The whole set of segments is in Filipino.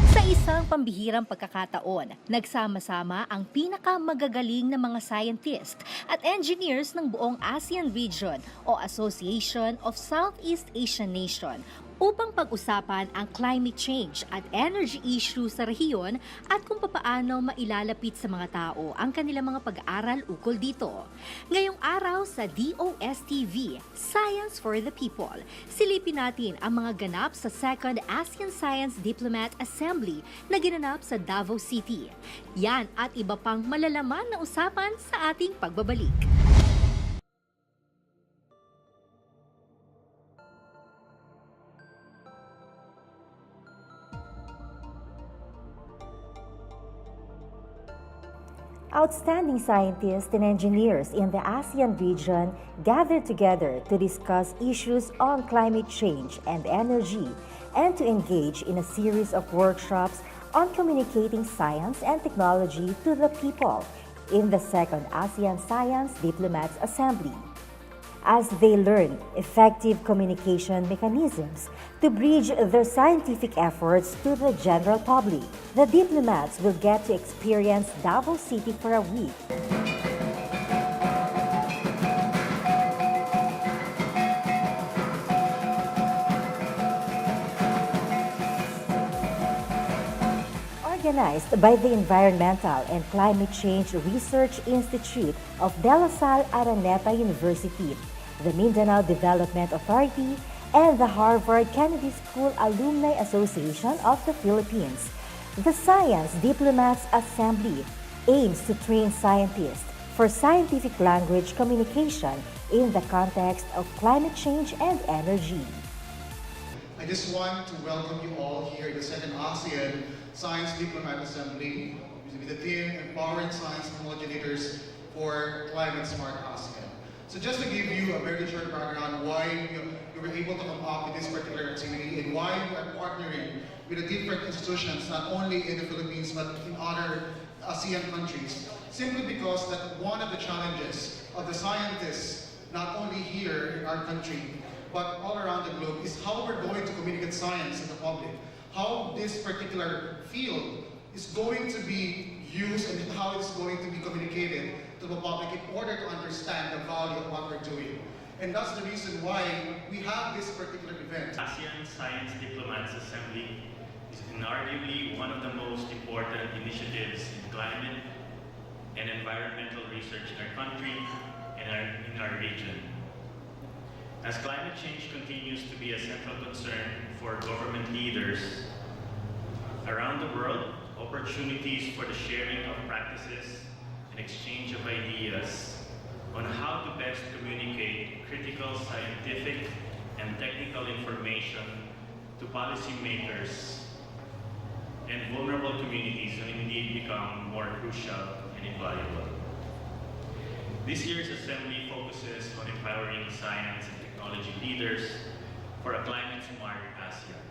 Sa isang pambihirang pagkakataon, nagsama-sama ang pinakamagagaling na mga scientist at engineers ng buong ASEAN region o Association of Southeast Asian Nation upang pag-usapan ang climate change at energy issue sa rehiyon at kung papaano mailalapit sa mga tao ang kanilang mga pag-aaral ukol dito. Ngayong araw sa DOSTv, Science for the People, silipin natin ang mga ganap sa Second ASEAN Science Diplomat Assembly na ginanap sa Davao City. Yan at iba pang malalaman na usapan sa ating pagbabalik. Outstanding scientists and engineers in the ASEAN region gathered together to discuss issues on climate change and energy and to engage in a series of workshops on communicating science and technology to the people in the Second ASEAN Science Diplomats Assembly. As they learn effective communication mechanisms to bridge their scientific efforts to the general public, the diplomats will get to experience Davao City for a week. Organized by the Environmental and Climate Change Research Institute of De La Salle Araneta University, the Mindanao Development Authority, and the Harvard Kennedy School Alumni Association of the Philippines. The Science Diplomats Assembly aims to train scientists for scientific language communication in the context of climate change and energy. I just want to welcome you all here at the Second ASEAN Science Diplomat Assembly with the theme Empowering Science Technology Leaders for Climate Smart ASEAN. So just to give you a very short background why we were able to come up with this particular activity and why we are partnering with the different institutions not only in the Philippines but in other ASEAN countries, simply because that one of the challenges of the scientists, not only here in our country, but all around the globe, is how we're going to communicate science to the public, how this particular field is going to be used and how it's going to be communicated to the public in order to understand the value of what we're doing. And that's the reason why we have this particular event. ASEAN Science Diplomats Assembly is inarguably one of the most important initiatives in climate and environmental research in our country and in our region. As climate change continues to be a central concern for government leaders around the world, opportunities for the sharing of practices and exchange of ideas on how to best communicate critical scientific and technical information to policymakers and vulnerable communities will indeed become more crucial and invaluable. This year's assembly focuses on empowering science and technology leaders for a climate-smart ASEAN.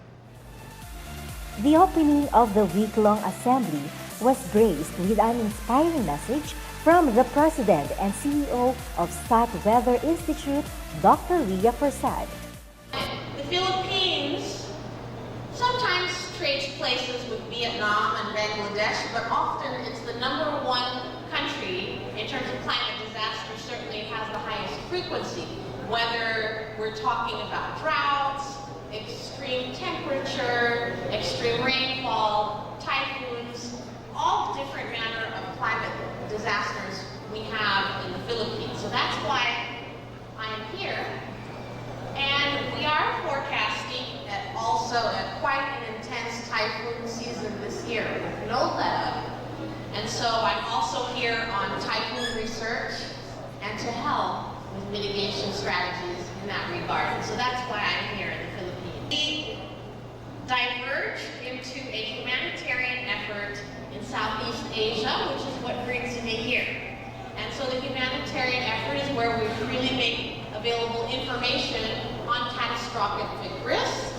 The opening of the week-long assembly was graced with an inspiring message from the President and CEO of Stat Weather Institute, Dr. Ria Persad. The Philippines sometimes trades places with Vietnam and Bangladesh, but often it's the #1 country in terms of climate disasters. Certainly it has the highest frequency, whether we're talking about droughts, extreme temperature, extreme rainfall, typhoons, all different manner of climate disasters we have in the Philippines. So that's why I am here. And we are forecasting that also also quite an intense typhoon season this year with no let-up. And so I'm also here on typhoon research and to help with mitigation strategies in that regard. And so that's why I'm here in the Philippines. We diverge into a humanitarian effort in Southeast Asia, which is what brings me here. And so the humanitarian effort is where we really make available information on catastrophic risks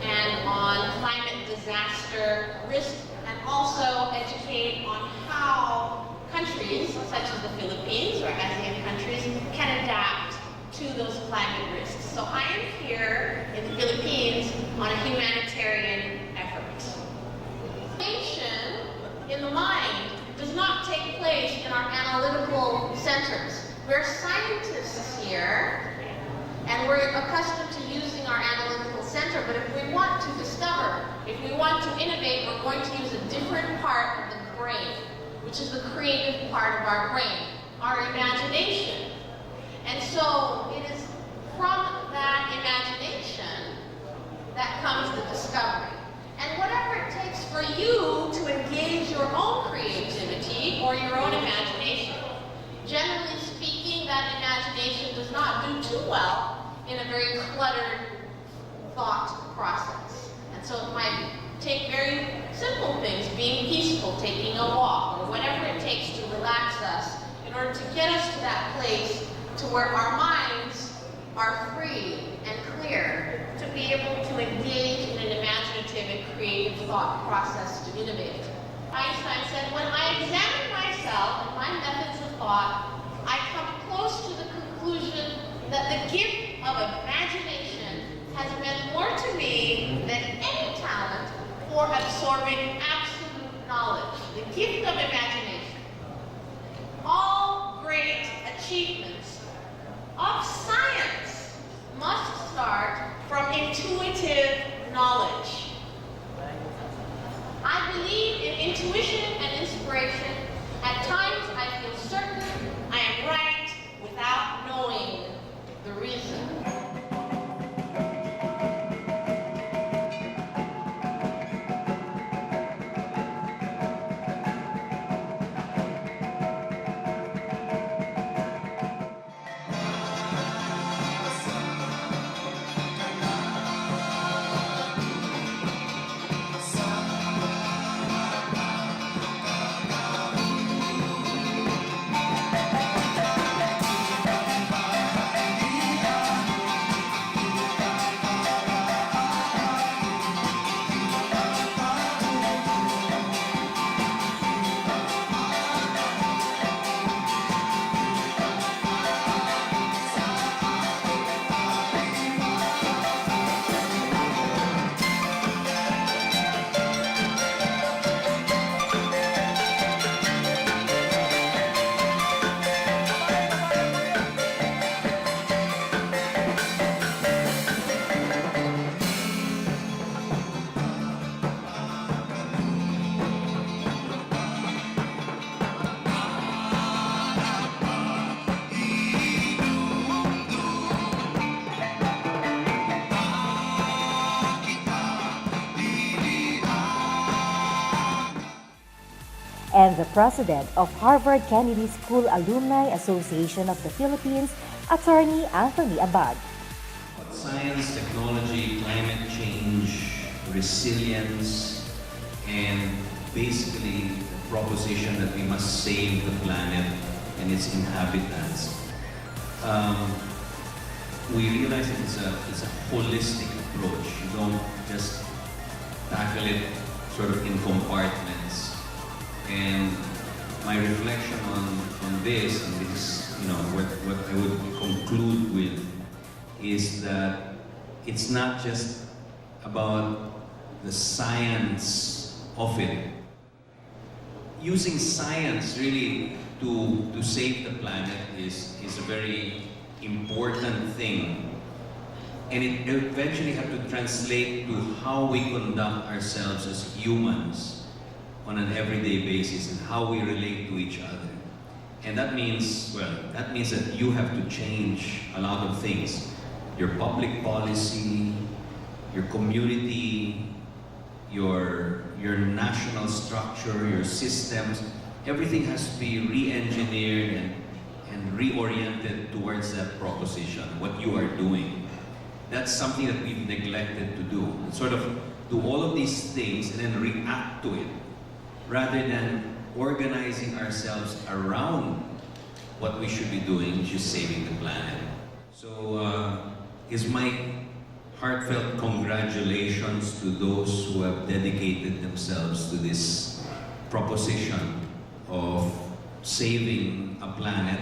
and on climate disaster risks, and also educate on how countries such as the Philippines or ASEAN countries can adapt to those climate risks. So I am here in the Philippines on a humanitarian effort. Innovation in the mind does not take place in our analytical centers. We're scientists here, and we're accustomed to using our analytical center, but if we want to discover, if we want to innovate, we're going to use a different part of the brain, which is the creative part of our brain, our imagination. And so it is from that imagination that comes the discovery. And whatever it takes for you to engage your own creativity or your own imagination, generally speaking, that imagination does not do too well in a very cluttered thought process. And so it might take very simple things, being peaceful, taking a walk, or whatever it takes to relax us in order to get us to that place to where our minds are free and clear to be able to engage in an imaginative and creative thought process to innovate. Einstein said, when I examine myself and my methods of thought, I come close to the conclusion that the gift of imagination has meant more to me than any talent for absorbing absolute knowledge. The gift of imagination. All great achievements of science must start from intuitive knowledge. I believe in intuition and inspiration. At times I feel certain I am right without knowing the reason. And the president of Harvard Kennedy School Alumni Association of the Philippines, Attorney Anthony Abad. Science, technology, climate change, resilience, and basically the proposition that we must save the planet and its inhabitants. We realize that it's a holistic approach. You don't just tackle it sort of in compartments. And my reflection on this, and this is what I would conclude with, is that it's not just about the science of it. Using science really to save the planet is a very important thing. And it eventually have to translate to how we conduct ourselves as humans on an everyday basis and how we relate to each other. And that means that you have to change a lot of things. Your public policy, your community your national structure, your systems, everything has to be re-engineered and reoriented towards that proposition, what you are doing. That's something that we've neglected to do. Sort of do all of these things and then react to it, rather than organizing ourselves around what we should be doing, which is saving the planet. So, is my heartfelt congratulations to those who have dedicated themselves to this proposition of saving a planet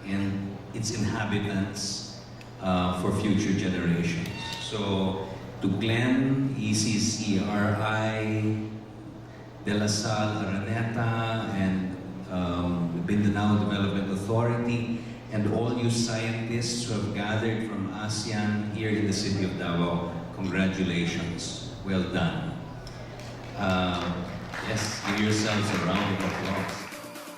and its inhabitants for future generations. So, to Glenn, ECCRI, De La Salle, Araneta, and Mindanao Development Authority, and all you scientists who have gathered from ASEAN here in the city of Davao, congratulations. Well done. Yes, give yourselves a round of applause.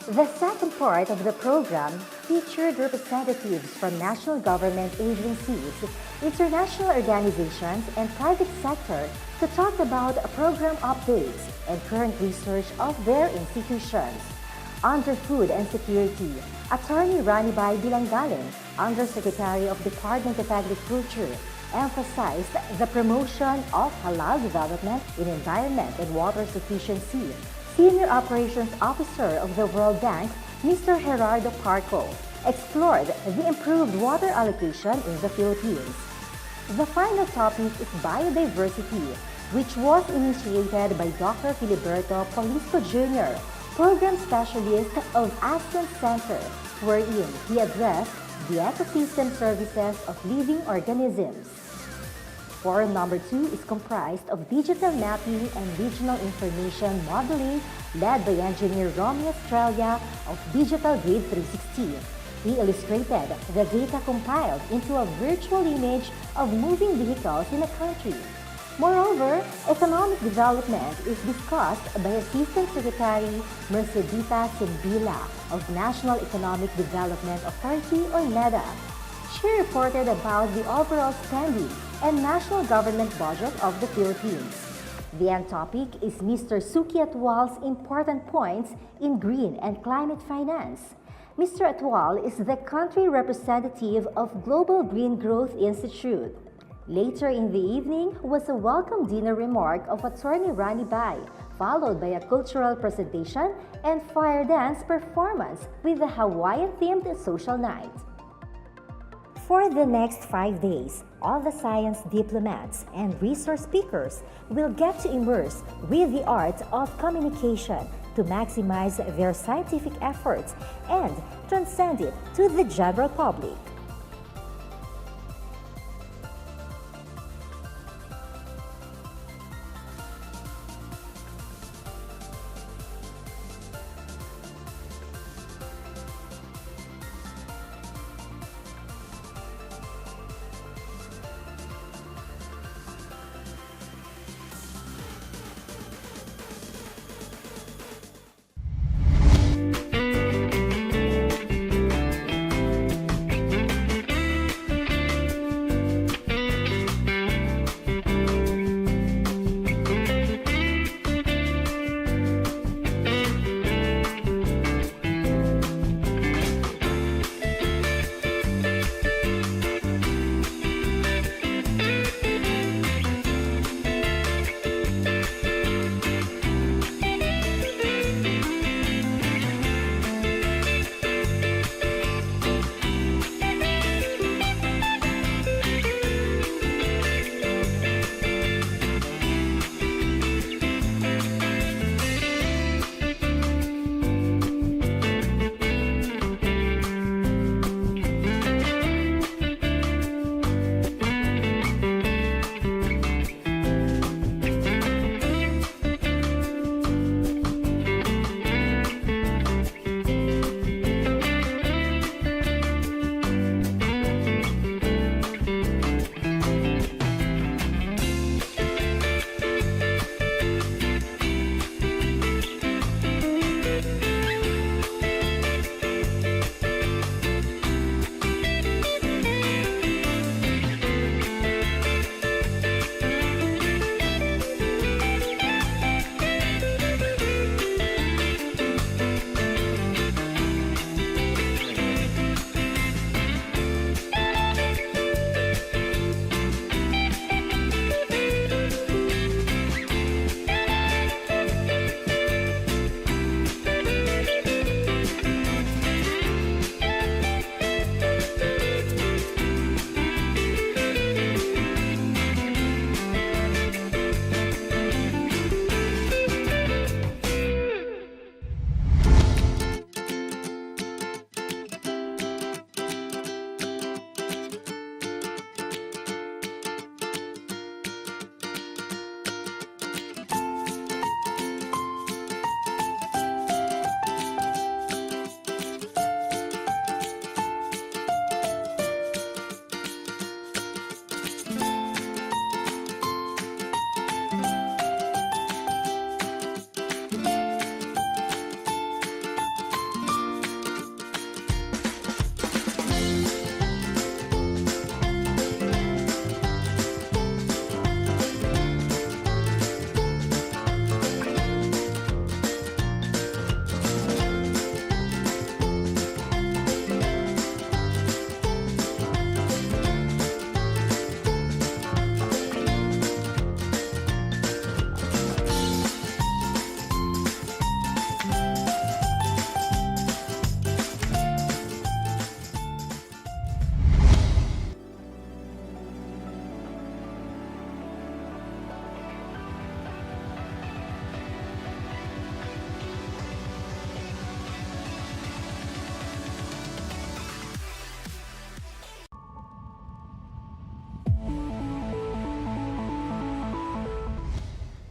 The second part of the program featured representatives from national government agencies, international organizations, and private sector to talk about program updates and current research of their institutions. Under Food and Security, Attorney Ranibay Bilanggaling, Undersecretary of Department of Agriculture, emphasized the promotion of halal development in environment and water sufficiency. Senior Operations Officer of the World Bank, Mr. Gerardo Parco, explored the improved water allocation in the Philippines. The final topic is biodiversity, which was initiated by Dr. Filiberto Paulisto Jr., Program Specialist of ASEAN Center, wherein he addressed the ecosystem services of living organisms. Forum number 2 is comprised of digital mapping and regional information modeling led by Engineer Romy Estrella of Digital Grid 360. He illustrated the data compiled into a virtual image of moving vehicles in a country. Moreover, economic development is discussed by Assistant Secretary Mercedita Simbila of National Economic Development Authority or NEDA. She reported about the overall spending and national government budget of the Philippines. The end topic is Mr. Suki Atwal's important points in green and climate finance. Mr. Atwal is the country representative of Global Green Growth Institute. Later in the evening was a welcome dinner remark of Attorney Ranibay, followed by a cultural presentation and fire dance performance with the Hawaiian-themed social night. For the next 5 days, all the science diplomats and resource speakers will get to immerse with the art of communication to maximize their scientific efforts and transcend it to the general public.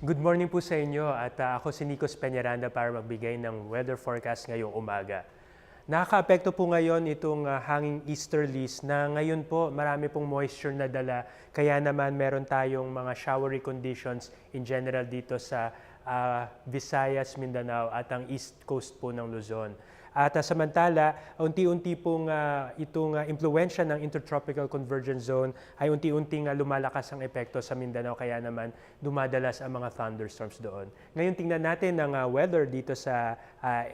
Good morning po sa inyo at ako si Nico Peñaranda para magbigay ng weather forecast ngayong umaga. Nakaka-apekto po ngayon itong hanging easterlies na ngayon po marami pong moisture na dala kaya naman meron tayong mga showery conditions in general dito sa Visayas, Mindanao at ang east coast po ng Luzon. At samantala, unti-unti pong itong impluwensya ng Intertropical Convergence Zone ay unti-unting lumalakas ang epekto sa Mindanao kaya naman dumadalas ang mga thunderstorms doon. Ngayon tingnan natin ang weather dito sa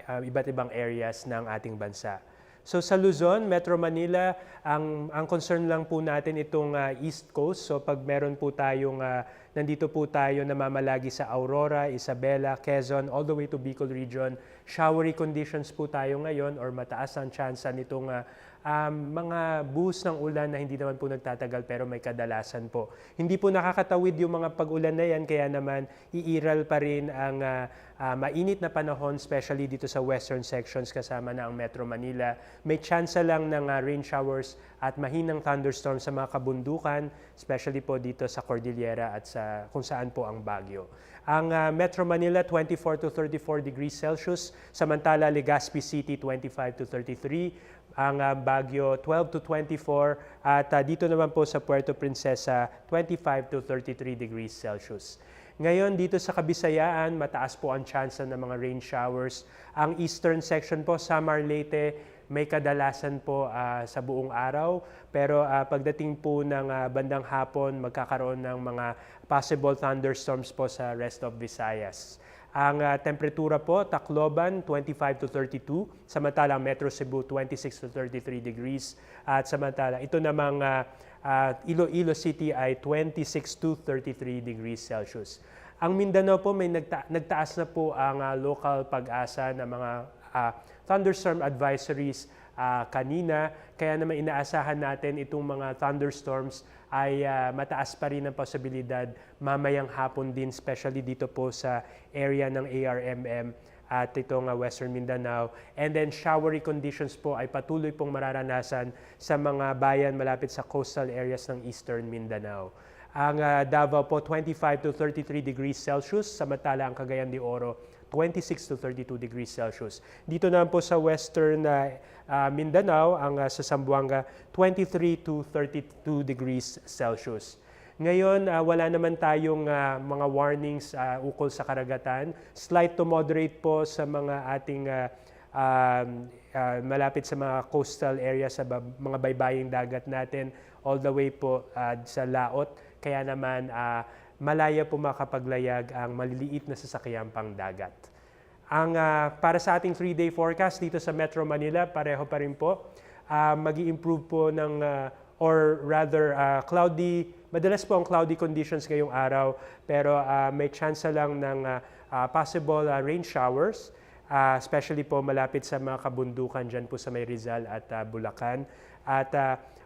iba't ibang areas ng ating bansa. So sa Luzon, Metro Manila, ang concern lang po natin itong East Coast. So pag meron po tayong, nandito po tayo namamalagi sa Aurora, Isabela, Quezon, all the way to Bicol region, showery conditions po tayo ngayon or mataas ang tsansa nitong mga buhos ng ulan na hindi naman po nagtatagal pero may kadalasan po. Hindi po nakakatawid yung mga pag-ulan na yan kaya naman iiral pa rin ang mainit na panahon, especially dito sa western sections kasama na ang Metro Manila. May tsansa lang ng rain showers at mahinang thunderstorms sa mga kabundukan, especially po dito sa Cordillera at sa kung saan po ang Baguio. Ang Metro Manila 24 to 34 degrees Celsius, samantala Legazpi City 25 to 33, ang Baguio 12 to 24 at dito naman po sa Puerto Princesa 25 to 33 degrees Celsius. Ngayon dito sa Kabisayaan, mataas po ang tsansa ng mga rain showers. Ang eastern section po, Samar, Leyte, may kadalasan po sa buong araw. Pero pagdating po ng bandang hapon, magkakaroon ng mga possible thunderstorms po sa rest of Visayas. Ang temperatura po, Tacloban 25 to 32, samantalang Metro Cebu 26 to 33 degrees. At samantala, ito namang Iloilo City ay 26 to 33 degrees Celsius. Ang Mindanao po may nagtaas na po ang local pag-asa ng mga thunderstorm advisories kanina. Kaya naman inaasahan natin itong mga thunderstorms ay mataas pa rin ang posibilidad mamayang hapon din, especially dito po sa area ng ARMM at itong Western Mindanao. And then showery conditions po ay patuloy pong mararanasan sa mga bayan malapit sa coastal areas ng Eastern Mindanao. Ang Davao po 25 to 33 degrees Celsius, samantala ang Cagayan de Oro 26 to 32 degrees Celsius. Dito naman po sa Western Mindanao, ang sa Zamboanga 23 to 32 degrees Celsius. Ngayon, wala naman tayong mga warnings ukol sa karagatan. Slight to moderate po sa mga ating malapit sa mga coastal areas, sa mga baybaying dagat natin, all the way po sa laot. Kaya naman malaya po makapaglayag ang maliliit na sasakyang pang dagat. Ang para sa ating 3-day forecast dito sa Metro Manila, pareho pa rin po. Mag-i-improve po ng or rather cloudy, madalas po ang cloudy conditions ngayong araw, pero may chance lang ng possible rain showers, especially po malapit sa mga kabundukan dyan po sa may Rizal at Bulacan. At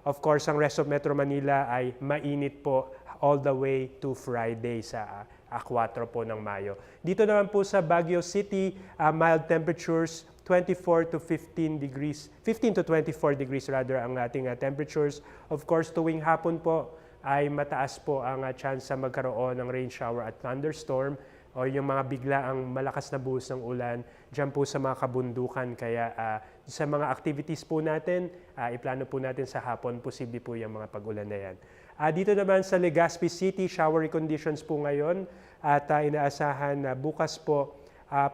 of course, ang rest of Metro Manila ay mainit po all the way to Friday sa 4 po ng Mayo. Dito naman po sa Baguio City, mild temperatures, 24 to 15 degrees, 15 to 24 degrees rather ang ating temperatures. Of course, tuwing hapon po ay mataas po ang chance sa magkaroon ng rain shower at thunderstorm o yung mga biglaang malakas na buhos ng ulan dyan po sa mga kabundukan. Kaya sa mga activities po natin, iplano po natin sa hapon, posible po yung mga pag-ulan na yan. Dito naman sa Legazpi City, showery conditions po ngayon at inaasahan na bukas po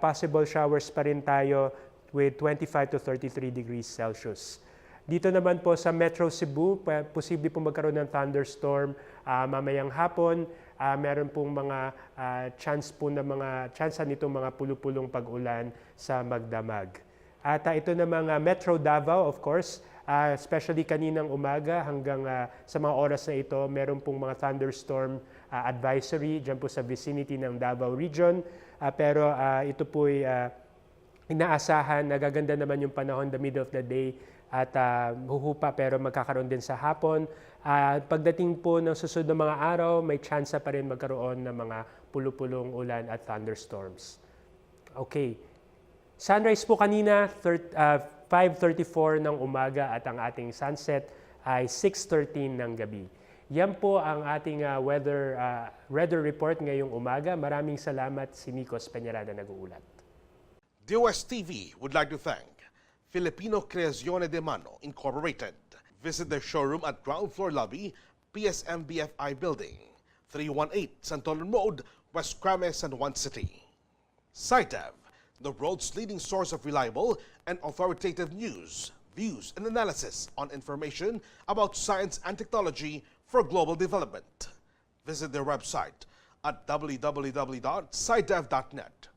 possible showers pa rin tayo with 25 to 33 degrees Celsius. Dito naman po sa Metro Cebu, posible po magkaroon ng thunderstorm mamayang hapon. Meron pong mga chance nitong mga pulupulong pag-ulan sa magdamag. At ito namang Metro Davao, of course, especially kaninang umaga hanggang sa mga oras na ito, meron pong mga thunderstorm advisory dyan po sa vicinity ng Davao Region. Pero ito po'y inaasahan, nagaganda naman yung panahon the middle of the day at huhupa pero magkakaroon din sa hapon. Pagdating po ng susunod na mga araw, may chance pa rin magkaroon ng mga pulupulong ulan at thunderstorms. Okay. Sunrise po kanina, 5:34 ng umaga at ang ating sunset ay 6:13 ng gabi. Yan po ang ating weather report ngayong umaga. Maraming salamat, si Nikos Peñaranda nag-uulat. DOSTv would like to thank Filipino Creazione de Mano Incorporated. Visit their showroom at ground floor lobby, PSMBFI Building, 318 Santolan Road, West Crames, San Juan City. Sinev, the world's leading source of reliable and authoritative news, views, and analysis on information about science and technology for global development. Visit their website at www.sinev.net.